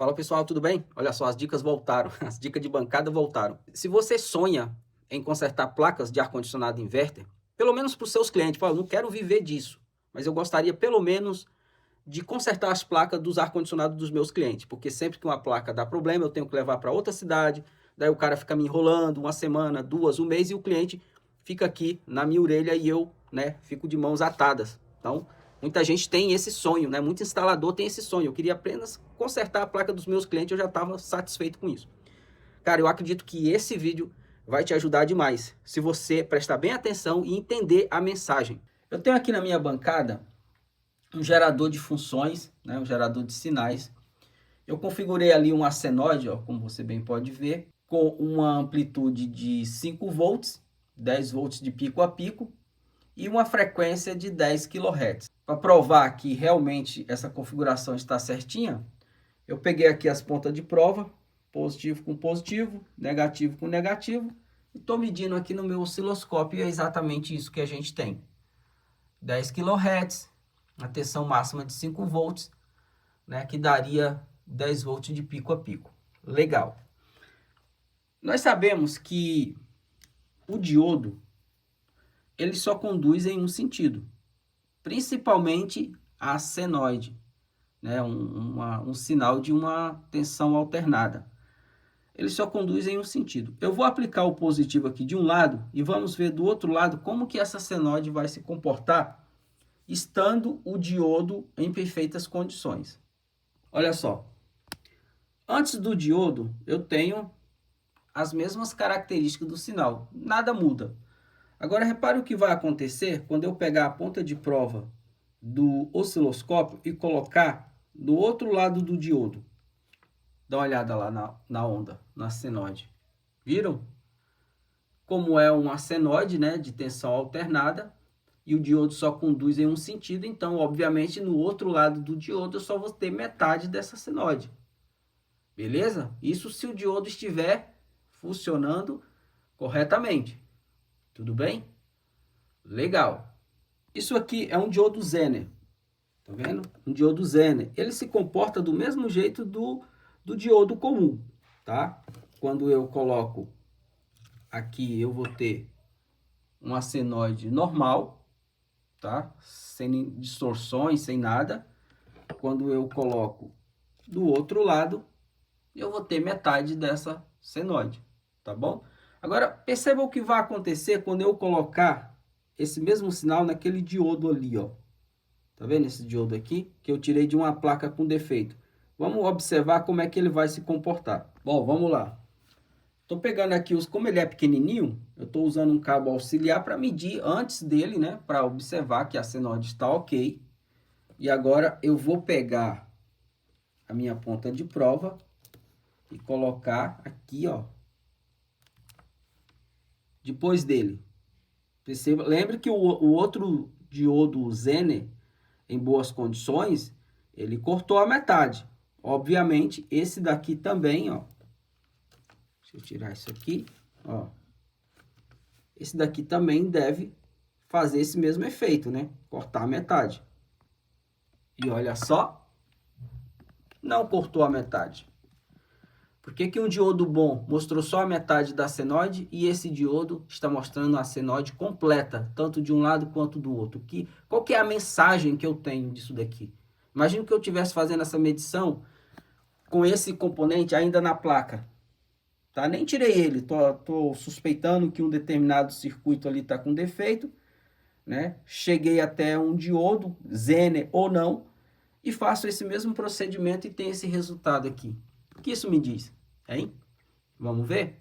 Fala pessoal, tudo bem? Olha só, as dicas voltaram, as dicas de bancada voltaram. Se você sonha em consertar placas de ar-condicionado inverter, pelo menos para os seus clientes, fala, eu não quero viver disso, mas eu gostaria pelo menos de consertar as placas dos ar-condicionados dos meus clientes, porque sempre que uma placa dá problema, eu tenho que levar para outra cidade, daí o cara fica me enrolando uma semana, duas, um mês, e o cliente fica aqui na minha orelha e eu, fico de mãos atadas. Então, muita gente tem esse sonho, né? Muito instalador tem esse sonho. Eu queria apenas consertar a placa dos meus clientes, eu já estava satisfeito com isso. Cara, eu acredito que esse vídeo vai te ajudar demais, se você prestar bem atenção e entender a mensagem. Eu tenho aqui na minha bancada um gerador de funções, né? Um gerador de sinais. Eu configurei ali um arsenóide, ó, como você bem pode ver, com uma amplitude de 5 volts, 10 volts de pico a pico, e uma frequência de 10 kHz. Para provar que realmente essa configuração está certinha, eu peguei aqui as pontas de prova, positivo com positivo, negativo com negativo, e estou medindo aqui no meu osciloscópio, e é exatamente isso que a gente tem. 10 kHz, a tensão máxima de 5 volts, né, que daria 10 volts de pico a pico. Legal. Nós sabemos que o diodo ele só conduz em um sentido, principalmente a senoide, né? Um sinal de uma tensão alternada. Ele só conduz em um sentido. Eu vou aplicar o positivo aqui de um lado e vamos ver do outro lado como que essa senoide vai se comportar estando o diodo em perfeitas condições. Olha só, antes do diodo eu tenho as mesmas características do sinal, nada muda. Agora repare o que vai acontecer quando eu pegar a ponta de prova do osciloscópio e colocar do outro lado do diodo. Dá uma olhada lá na onda, na senoide. Viram? Como é uma senoide, né, de tensão alternada, e o diodo só conduz em um sentido, então, obviamente, no outro lado do diodo eu só vou ter metade dessa senoide. Beleza? Isso se o diodo estiver funcionando corretamente. Tudo bem? Legal. Isso aqui é um diodo Zener. Tá vendo? Um diodo Zener. Ele se comporta do mesmo jeito do diodo comum, tá? Quando eu coloco aqui, eu vou ter uma senoide normal, tá? Sem distorções, sem nada. Quando eu coloco do outro lado, eu vou ter metade dessa senoide, tá bom? Agora, perceba o que vai acontecer quando eu colocar esse mesmo sinal naquele diodo ali, ó. Tá vendo esse diodo aqui? Que eu tirei de uma placa com defeito. Vamos observar como é que ele vai se comportar. Bom, vamos lá. Estou pegando aqui, como ele é pequenininho, eu estou usando um cabo auxiliar para medir antes dele, né? Para observar que a senoide está ok. E agora eu vou pegar a minha ponta de prova e colocar aqui, ó. Depois dele. Perceba, lembre que o outro diodo Zener, em boas condições, ele cortou a metade. Obviamente, esse daqui também, ó. Deixa eu tirar isso aqui, ó. Esse daqui também deve fazer esse mesmo efeito, né? Cortar a metade. E olha só, não cortou a metade. Por que que um diodo bom mostrou só a metade da senoide e esse diodo está mostrando a senoide completa, tanto de um lado quanto do outro? Qual que é a mensagem que eu tenho disso daqui? Imagina que eu estivesse fazendo essa medição com esse componente ainda na placa. Tá? Nem tirei ele, tô suspeitando que um determinado circuito ali está com defeito, né? Cheguei até um diodo, Zener ou não, e faço esse mesmo procedimento e tenho esse resultado aqui. O que isso me diz? Hein? Vamos ver?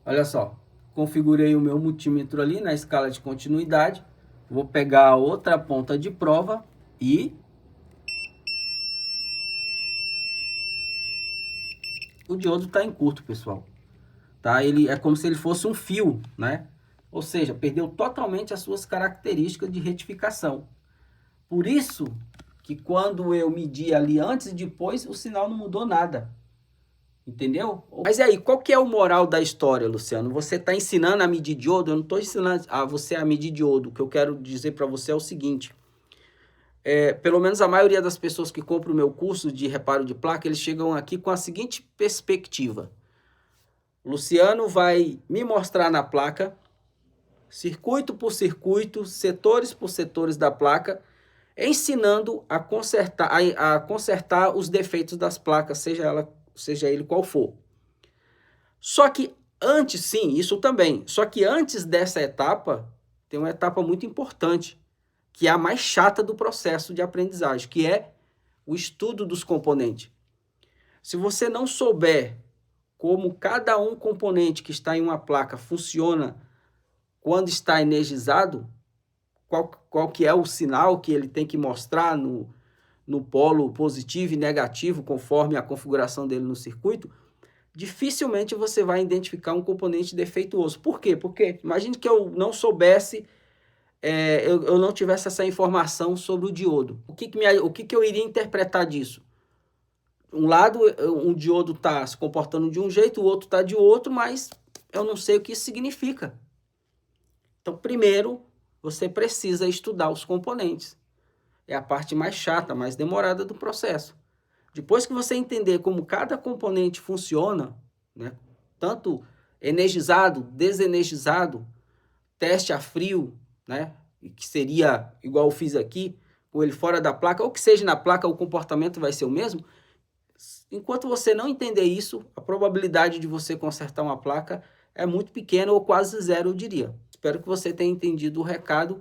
Olha só, configurei o meu multímetro ali na escala de continuidade. Vou pegar a outra ponta de prova e o diodo está em curto, pessoal. Tá? Ele é como se ele fosse um fio, né? Ou seja, perdeu totalmente as suas características de retificação. Por isso que quando eu medi ali antes e depois, o sinal não mudou nada. Entendeu? Mas e aí, qual que é o moral da história, Luciano? Você está ensinando a medir diodo? Eu não estou ensinando a você a medir diodo. O que eu quero dizer para você é o seguinte. pelo menos a maioria das pessoas que compram o meu curso de reparo de placa, eles chegam aqui com a seguinte perspectiva. Luciano vai me mostrar na placa, circuito por circuito, setores por setores da placa, ensinando a consertar os defeitos das placas, seja ele qual for. Só que antes, sim, isso também, só que antes dessa etapa, tem uma etapa muito importante, que é a mais chata do processo de aprendizagem, que é o estudo dos componentes. Se você não souber como cada um componente que está em uma placa funciona quando está energizado, qual que é o sinal que ele tem que mostrar no polo positivo e negativo, conforme a configuração dele no circuito, dificilmente você vai identificar um componente defeituoso. Por quê? Porque imagine que eu não soubesse, eu não tivesse essa informação sobre o diodo. O que eu iria interpretar disso? Um lado, um diodo está se comportando de um jeito, o outro está de outro, mas eu não sei o que isso significa. Então, primeiro, você precisa estudar os componentes. É a parte mais chata, mais demorada do processo. Depois que você entender como cada componente funciona, né, tanto energizado, desenergizado, teste a frio, né, que seria igual eu fiz aqui, com ele fora da placa, ou que seja na placa, o comportamento vai ser o mesmo. Enquanto você não entender isso, a probabilidade de você consertar uma placa é muito pequena ou quase zero, eu diria. Espero que você tenha entendido o recado